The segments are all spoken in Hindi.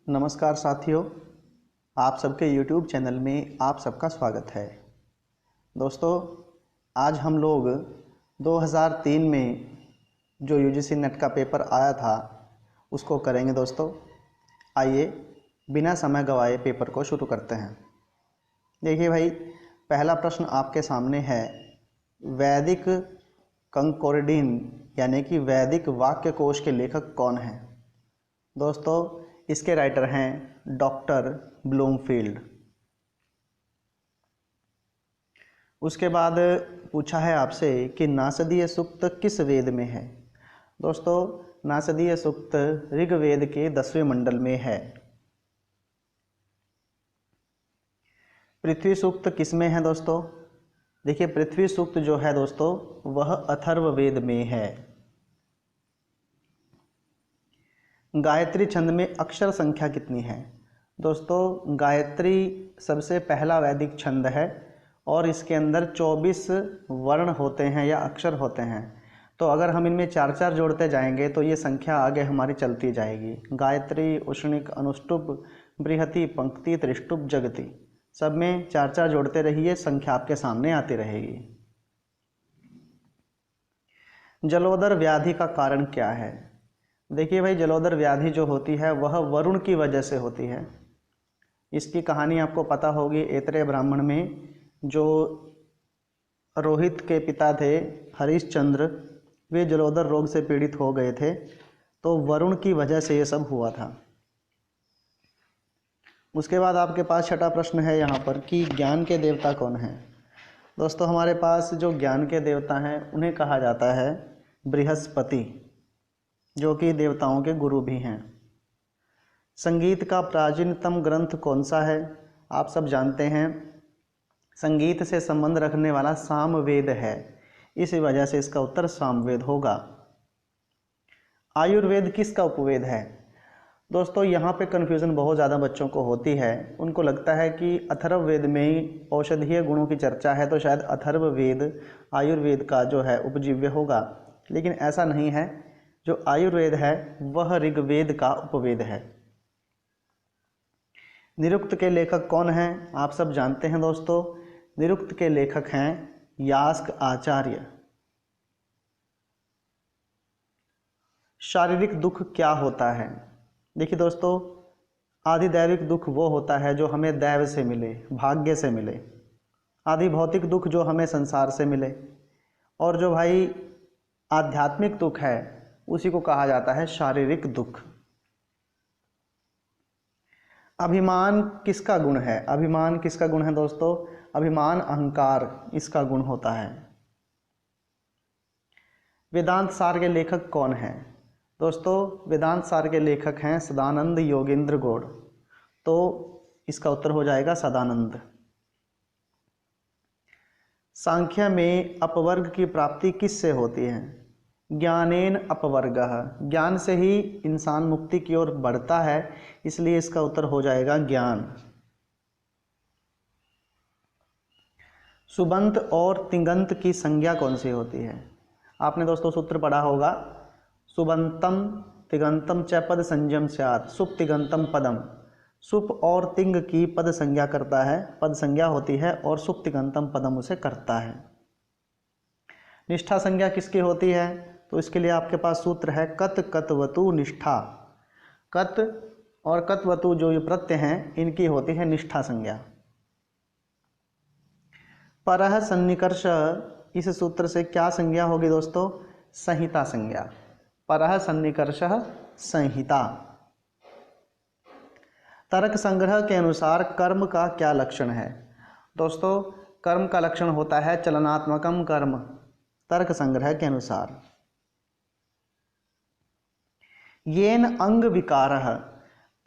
नमस्कार साथियों, आप सबके YouTube चैनल में आप सबका स्वागत है। दोस्तों, आज हम लोग 2003 में जो UGC नेट का पेपर आया था उसको करेंगे। दोस्तों, आइए बिना समय गवाए पेपर को शुरू करते हैं। देखिए भाई, पहला प्रश्न आपके सामने है, वैदिक कंकॉर्डिन यानी कि वैदिक वाक्यकोश के लेखक कौन हैं? दोस्तों, इसके राइटर हैं डॉक्टर ब्लूमफील्ड। उसके बाद पूछा है आपसे कि नासदीय सूक्त किस वेद में है? दोस्तों, नासदीय सूक्त ऋग्वेद के 10वें मंडल में है। पृथ्वी सूक्त किस में है? दोस्तों, देखिए, पृथ्वी सूक्त जो है दोस्तों वह अथर्ववेद में है। गायत्री छंद में अक्षर संख्या कितनी है? दोस्तों, गायत्री सबसे पहला वैदिक छंद है और इसके अंदर 24 वर्ण होते हैं या अक्षर होते हैं। तो अगर हम इनमें 4-4 जोड़ते जाएंगे तो ये संख्या आगे हमारी चलती जाएगी। गायत्री, उष्णिक, अनुष्टुप, बृहति, पंक्ति, त्रिष्टुप, जगति, सब में 4-4 जोड़ते रहिए, संख्या आपके सामने आती रहेगी। जलोदर व्याधि का कारण क्या है? देखिए भाई, जलोदर व्याधि जो होती है वह वरुण की वजह से होती है। इसकी कहानी आपको पता होगी। ऐतरेय ब्राह्मण में जो रोहित के पिता थे हरिश्चंद्र, वे जलोदर रोग से पीड़ित हो गए थे, तो वरुण की वजह से ये सब हुआ था। उसके बाद आपके पास छठा प्रश्न है यहाँ पर कि ज्ञान के देवता कौन हैं? दोस्तों, हमारे पास जो ज्ञान के देवता हैं उन्हें कहा जाता है बृहस्पति, जो कि देवताओं के गुरु भी हैं। संगीत का प्राचीनतम ग्रंथ कौन सा है? आप सब जानते हैं, संगीत से संबंध रखने वाला सामवेद है, इस वजह से इसका उत्तर सामवेद होगा। आयुर्वेद किसका उपवेद है? दोस्तों, यहाँ पे कन्फ्यूज़न बहुत ज़्यादा बच्चों को होती है। उनको लगता है कि अथर्ववेद में ही औषधीय गुणों की चर्चा है, तो शायद अथर्ववेद आयुर्वेद का जो है उपजीव्य होगा, लेकिन ऐसा नहीं है। जो आयुर्वेद है वह ऋग्वेद का उपवेद है। निरुक्त के लेखक कौन हैं? आप सब जानते हैं दोस्तों, निरुक्त के लेखक हैं यास्क आचार्य। शारीरिक दुख क्या होता है? देखिए दोस्तों, आधिदैविक दुख वो होता है जो हमें दैव से मिले, भाग्य से मिले। आधि भौतिक दुख जो हमें संसार से मिले, और जो भाई आध्यात्मिक दुख है उसी को कहा जाता है शारीरिक दुख। अभिमान किसका गुण है? अभिमान किसका गुण है दोस्तों? अभिमान अहंकार, इसका गुण होता है। वेदांत सार के लेखक कौन हैं? दोस्तों, वेदांत सार के लेखक हैं सदानंद योगेंद्र गौड़, तो इसका उत्तर हो जाएगा सदानंद। सांख्य में अपवर्ग की प्राप्ति किससे होती है? ज्ञानेन अपवर्गः, ज्ञान से ही इंसान मुक्ति की ओर बढ़ता है, इसलिए इसका उत्तर हो जाएगा ज्ञान। सुबंत और तिङंत की संज्ञा कौन सी होती है? आपने दोस्तों सूत्र पढ़ा होगा, सुबंतम तिङंतम च पद संज्ञम स्यात् सुप तिङंतम पदम। सुप और तिंग की पद संज्ञा करता है, पद संज्ञा होती है, और सुप तिङंतम पदम उसे करता है। निष्ठा संज्ञा किसकी होती है? तो इसके लिए आपके पास सूत्र है कत कतवतु निष्ठा। कत और कतवतु जो ये प्रत्यय हैं, इनकी होती है निष्ठा संज्ञा। परः सन्निकर्ष, इस सूत्र से क्या संज्ञा होगी दोस्तों? संहिता संज्ञा। परः सन्निकर्षः संहिता। तर्क संग्रह के अनुसार कर्म का क्या लक्षण है? दोस्तों, कर्म का लक्षण होता है चलनात्मकम कर्म, तर्क संग्रह के अनुसार। येन अंग विकारः,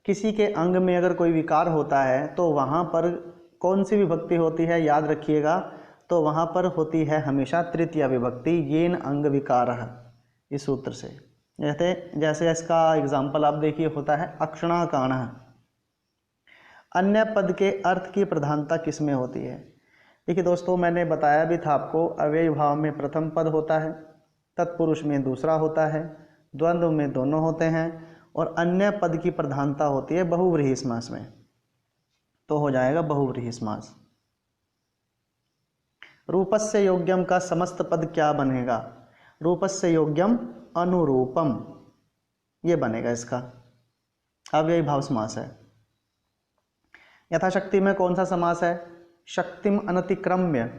किसी के अंग में अगर कोई विकार होता है तो वहाँ पर कौन सी विभक्ति होती है? याद रखिएगा, तो वहाँ पर होती है हमेशा तृतीया विभक्ति, येन अंग विकारः, इस सूत्र से। जैसे इसका एग्जाम्पल आप देखिए, होता है अक्षणाकाणः। अन्य पद के अर्थ की प्रधानता किस में होती है? देखिए दोस्तों, मैंने बताया भी था आपको, अव्ययी भाव में प्रथम पद होता है, तत्पुरुष में दूसरा होता है, द्वंद्व में दोनों होते हैं, और अन्य पद की प्रधानता होती है बहुव्रीहि समास में, तो हो जाएगा बहुव्रीहि समास। रूपस्य योग्यम का समस्त पद क्या बनेगा? रूपस्य योग्यम अनुरूपम, ये बनेगा इसका। अव्ययी भाव समास है। यथाशक्ति में कौन सा समास है? शक्तिम अनतिक्रम्य,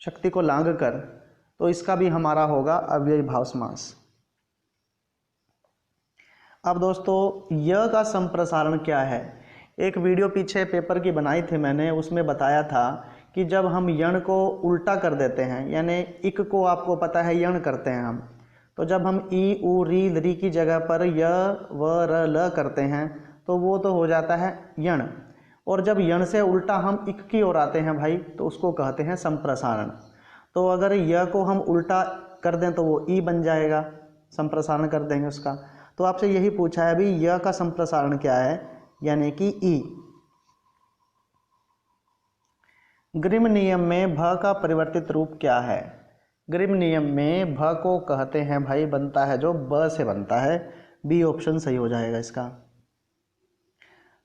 शक्ति को लांघ कर, तो इसका भी हमारा होगा अव्ययी भाव समास। अब दोस्तों य का संप्रसारण क्या है? एक वीडियो पीछे पेपर की बनाई थी मैंने, उसमें बताया था कि जब हम यण को उल्टा कर देते हैं, यानी इक को आपको पता है यण करते हैं हम, तो जब हम ई उ री री की जगह पर य व र ल करते हैं तो वो तो हो जाता है यण, और जब यण से उल्टा हम इक की ओर आते हैं भाई, तो उसको कहते हैं संप्रसारण। तो अगर य को हम उल्टा कर दें तो वो ई बन जाएगा, संप्रसारण कर देंगे उसका। तो आपसे यही पूछा है अभी, य का संप्रसारण क्या है, यानी कि ई। ग्रीम नियम में भ का परिवर्तित रूप क्या है? ग्रीम नियम में भ को कहते हैं भाई, बनता है जो ब से बनता है, बी ऑप्शन सही हो जाएगा इसका।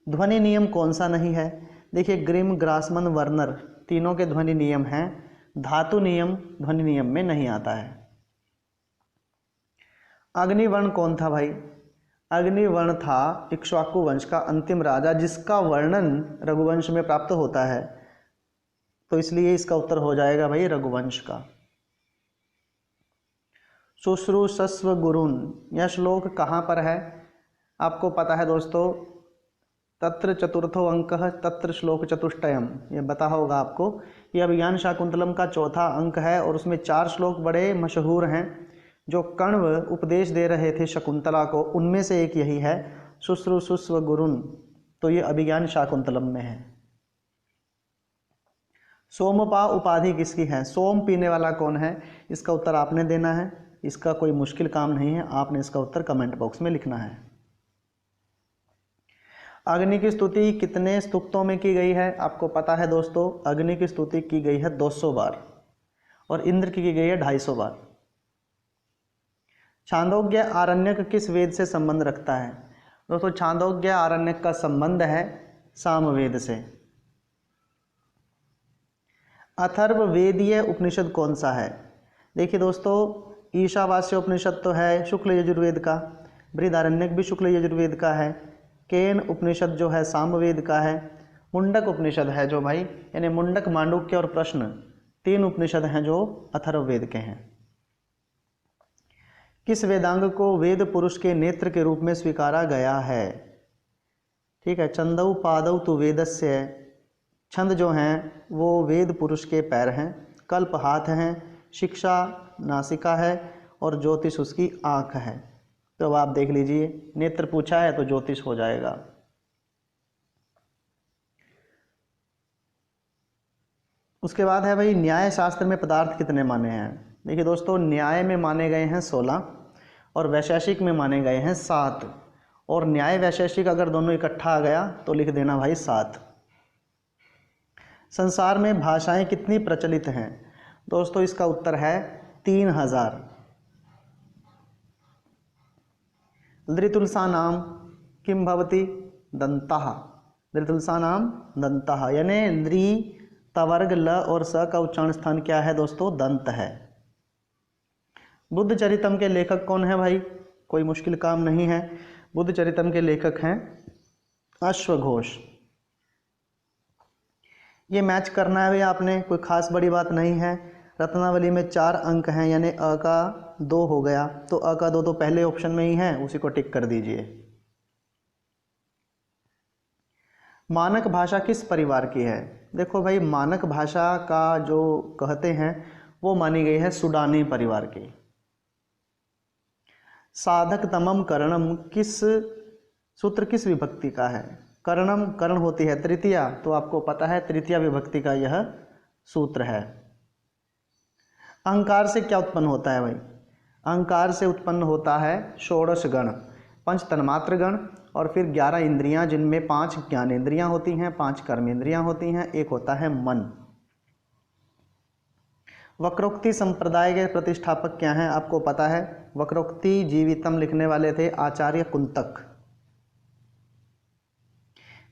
ध्वनि नियम कौन सा नहीं है? देखिए ग्रीम, ग्रासमन, वर्नर तीनों के ध्वनि नियम हैं, धातु नियम ध्वनि नियम में नहीं आता है। अग्निवर्ण कौन था भाई? अग्निवर्ण था इक्ष्वाकु वंश का अंतिम राजा, जिसका वर्णन रघुवंश में प्राप्त होता है, तो इसलिए इसका उत्तर हो जाएगा भाई रघुवंश का। शुश्रूषस्व गुरुन्, यह श्लोक कहाँ पर है? आपको पता है दोस्तों, तत्र चतुर्थो अंकः तत्र श्लोक चतुष्टयम्, ये पता होगा आपको। ये अभिज्ञान शाकुंतलम का चौथा अंक है और उसमें 4 श्लोक बड़े मशहूर हैं जो कण्व उपदेश दे रहे थे शकुंतला को, उनमें से एक यही है, शुश्रूषस्व गुरुन्, तो ये अभिज्ञान शाकुंतलम में है। सोमपा उपाधि किसकी है? सोम पीने वाला कौन है? इसका उत्तर आपने देना है, इसका कोई मुश्किल काम नहीं है, आपने इसका उत्तर कमेंट बॉक्स में लिखना है। अग्नि की स्तुति कितने स्तुक्तों में की गई है? आपको पता है दोस्तों, अग्नि की स्तुति की गई है 200 बार और इंद्र की गई है 250 बार। छांदोग्य आरण्यक किस वेद से संबंध रखता है? दोस्तों छांदोग्य आरण्यक का संबंध है सामवेद से। अथर्ववेदीय उपनिषद कौन सा है? देखिए दोस्तों, ईशावास्य उपनिषद तो है शुक्ल यजुर्वेद का, बृहदारण्यक भी शुक्ल यजुर्वेद का है, केन उपनिषद जो है सामवेद का है, मुंडक उपनिषद है जो भाई, यानी मुंडक, मांडुक्य और प्रश्न 3 उपनिषद हैं जो अथर्ववेद के हैं। किस वेदांग को वेद पुरुष के नेत्र के रूप में स्वीकारा गया है? ठीक है, चंदौ पादौ तु वेदस्य, छंद जो हैं वो वेद पुरुष के पैर हैं, कल्प हाथ हैं, शिक्षा नासिका है और ज्योतिष उसकी आँख है। तो अब आप देख लीजिए, नेत्र पूछा है तो ज्योतिष हो जाएगा। उसके बाद है भाई, न्याय शास्त्र में पदार्थ कितने माने हैं? देखिए दोस्तों, न्याय में माने गए हैं 16 और वैशेषिक में माने गए हैं 7, और न्याय वैशेषिक अगर दोनों इकट्ठा आ गया तो लिख देना भाई 7। संसार में भाषाएं कितनी प्रचलित हैं? दोस्तों इसका उत्तर है 3000। धृतुलसानाम किम भवति? दंतः। धृतुलसानाम दंतः, यानी लृ तवर्ग ल और स का उच्चारण स्थान क्या है दोस्तों? दंत है। बुद्ध चरितम के लेखक कौन है भाई? कोई मुश्किल काम नहीं है, बुद्ध चरितम के लेखक हैं अश्वघोष। ये मैच करना है भाई आपने, कोई खास बड़ी बात नहीं है। रत्नावली में 4 अंक हैं, यानी अ का 2 हो गया, तो अ का 2 तो पहले ऑप्शन में ही है, उसी को टिक कर दीजिए। मानक भाषा किस परिवार की है? देखो भाई, मानक भाषा का जो कहते हैं वो मानी गई है सुडानी परिवार की। साधक तमम करणम किस सूत्र किस विभक्ति का है? करणम कर्ण होती है तृतीया, तो आपको पता है तृतीया विभक्ति का यह सूत्र है। अहंकार से क्या उत्पन्न होता है भाई? अहंकार से उत्पन्न होता है षोडश गण, 5 तन्मात्र गण और फिर 11 इंद्रियां, जिनमें 5 ज्ञानेंद्रियां होती हैं, 5 कर्मेंद्रियां होती हैं, एक होता है मन। वक्रोक्ति संप्रदाय के प्रतिष्ठापक क्या हैं, आपको पता है। वक्रोक्ति जीवितम लिखने वाले थे आचार्य कुंतक।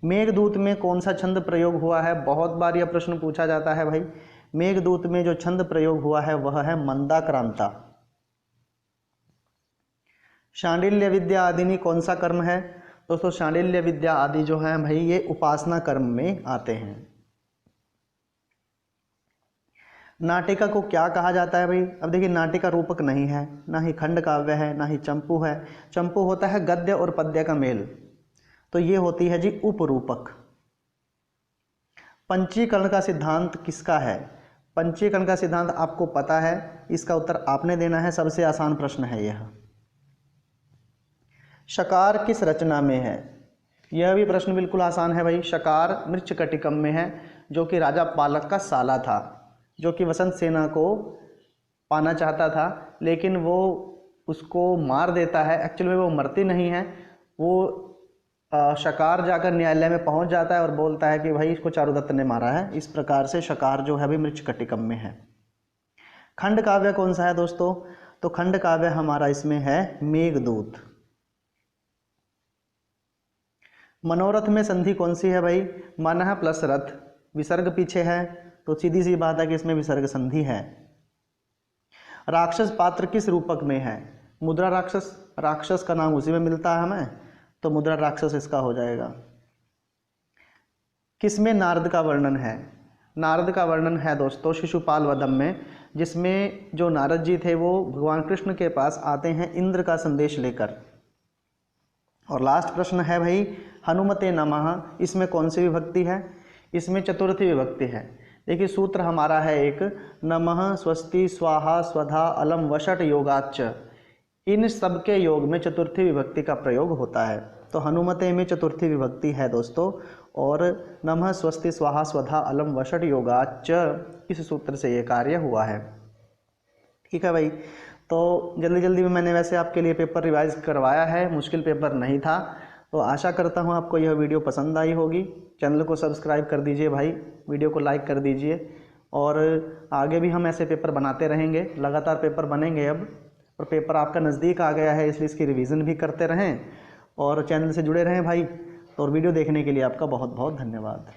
मेघदूत में कौन सा छंद प्रयोग हुआ है, बहुत बार यह प्रश्न पूछा जाता है भाई। मेघदूत में जो छंद प्रयोग हुआ है वह है मंदाक्रांता। शांडिल्य विद्या आदिनी कौन सा कर्म है, दोस्तों शांडिल्य विद्या आदि जो है भाई ये उपासना कर्म में आते हैं। नाटिका को क्या कहा जाता है भाई, अब देखिए नाटिका रूपक नहीं है, ना ही खंड काव्य है, ना ही चंपू है। चंपू होता है गद्य और पद्य का मेल, तो ये होती है जी उपरूपक। पंचीकरण का सिद्धांत किसका है, पंचीकरण का सिद्धांत आपको पता है, इसका उत्तर आपने देना है, सबसे आसान प्रश्न है यह। शकार किस रचना में है, यह भी प्रश्न बिल्कुल आसान है भाई। शकार मृच्छकटिकम में है, जो कि राजा पालक का साला था, जो कि वसंत सेना को पाना चाहता था, लेकिन वो उसको मार देता है। एक्चुअली में वो मरती नहीं है, वो शकार जाकर न्यायालय में पहुंच जाता है और बोलता है कि भाई इसको चारुदत्त ने मारा है। इस प्रकार से शकार जो है अभी मृच्छकटिकम में है। खंड काव्य कौन सा है दोस्तों, तो खंड काव्य हमारा इसमें है मेघदूत। मनोरथ में संधि कौन सी है भाई, मनः प्लस रथ, विसर्ग पीछे है, तो सीधी सी बात है कि इसमें विसर्ग संधि है। राक्षस पात्र किस रूपक में है, मुद्रा राक्षस, राक्षस का नाम उसी में मिलता है हमें, तो मुद्रा राक्षस इसका हो जाएगा। किसमें नारद का वर्णन है, नारद का वर्णन है दोस्तों शिशुपाल वधम में, जिसमें जो नारद जी थे वो भगवान कृष्ण के पास आते हैं इंद्र का संदेश लेकर। और लास्ट प्रश्न है भाई हनुमते नमः, इसमें कौन सी विभक्ति है, इसमें चतुर्थी विभक्ति है। देखिए सूत्र हमारा है एक, नमः स्वस्ति स्वाहा स्वधा अलम वषट योगाच्च, इन सब के योग में चतुर्थी विभक्ति का प्रयोग होता है। तो हनुमते में चतुर्थी विभक्ति है दोस्तों, और नमः स्वस्ति स्वाहा स्वधा अलम वषट योगाच्च, इस सूत्र से ये कार्य हुआ है। ठीक है भाई, तो जल्दी जल्दी में मैंने वैसे आपके लिए पेपर रिवाइज करवाया है, मुश्किल पेपर नहीं था। तो आशा करता हूँ आपको यह वीडियो पसंद आई होगी। चैनल को सब्सक्राइब कर दीजिए भाई, वीडियो को लाइक कर दीजिए, और आगे भी हम ऐसे पेपर बनाते रहेंगे, लगातार पेपर बनेंगे अब। और पेपर आपका नज़दीक आ गया है, इसलिए इसकी रिवीजन भी करते रहें और चैनल से जुड़े रहें भाई। तो और वीडियो देखने के लिए आपका बहुत बहुत धन्यवाद।